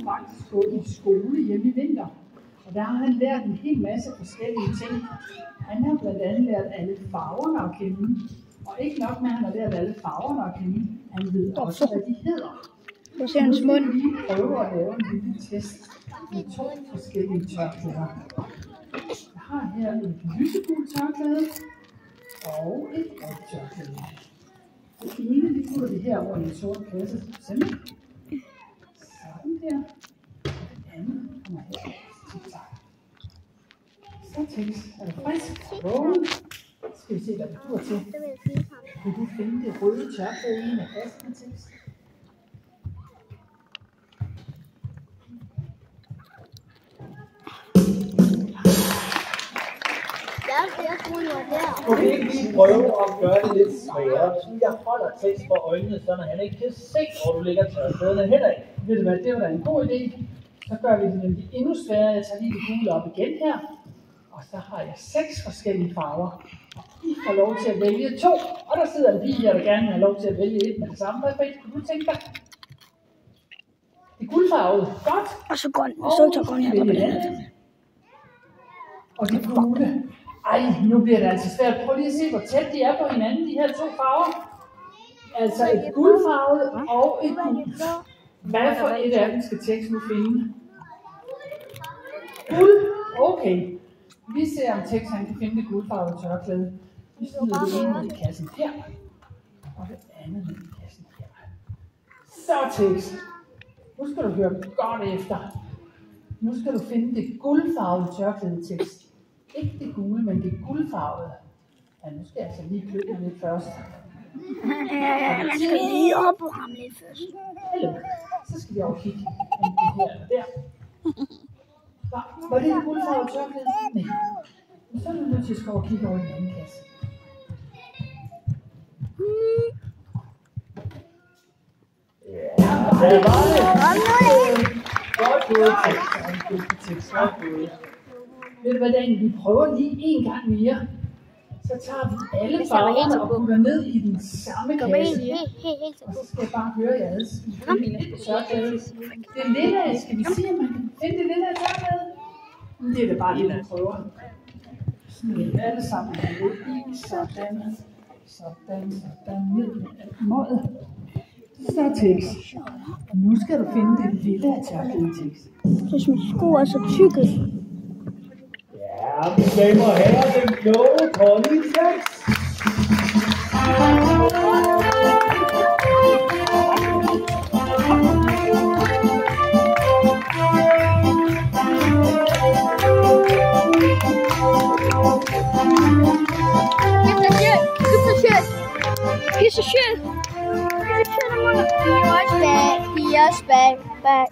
faktisk gå i skole hjemme i vinter. Og der har han lært en hel masse forskellige ting. Han har blandt andet lært alle farverne at kende. Og ikke nok med, at han har lært alle farverne at kende. Han ved også, hvad de hedder. Du ser hans mund. Nu skal vi lige prøve at lave en lille test med 2 forskellige tørklæder. Jeg har her et lysegult tørklæde og et rødt tørklæde. Det ene, vi putter det her over i en sort kasse. Sådan der. Og det andet kommer her. Så tekst. Er det frisk? Vågen. Skal vi se, hvad det dur til. Kan du finde det røde tørklæde i en af kasserne, tekst? Kunne vi ikke lige prøve at gøre det lidt sværere? Jeg holder tekst for øjnene, så han ikke kan se, hvor du lægger tørklæderne henad. Ved du hvad, det var da en god idé. Så gør vi det nemlig endnu sværere. Jeg tager lige det gule op igen her. Og så har jeg 6 forskellige farver. Og I får lov til at vælge 2. Og der sidder en pige her, der gerne vil have lov til at vælge 1 med det samme. Hvad kunne du tænke dig? Det guldfarvede. Godt. Og så grøn. Og så tager grøn her på den. Og det gule. Ej, nu bliver det altså svært. Prøv lige at se, hvor tæt de er på hinanden, de her 2 farver. Altså et guldfarvet og et gult. Hvad for et af dem skal tekst nu finde? Guld. Okay. Vi ser, om tekst han kan finde det guldfarvede tørklæde. Vi smider det ene ned i kassen her. Og det andet ned i kassen her. Så tekst. Nu skal du høre godt efter. Nu skal du finde det guldfarvede tørklæde, tekst. Ikke det gule, men det guldfarvede. Ja, nu skal jeg altså lige klø mig lidt først. Man skal lige op på ham lidt først. Hallo. Så skal vi over kigge enten her eller der. Var det det guldfarvede tørklæde? Nej. Så er du nødt til at skåre og kigge over i den anden kasse. Ja, det var det. Godt gået, tekst. Godt gået. Ved du hvad, Daniel? Vi prøver lige en gang mere. Så tager vi alle farverne og putter ned i den samme kasse. Og så skal jeg bare høre jer ad. Det lille, skal vi se, om man kan finde det lille tørklæde? Det er da bare det, vi prøver. Smid alle sammen ned i. Sådan. Ned med alt møget. Så tekst. Nu skal du finde det lille tørklæde, tekst. Så mine sko er så tykke. Ja, mine damer og herrer, den kloge dronning tekst. Piece of shit. Piece of shit. Piece of shit. I'm on a back.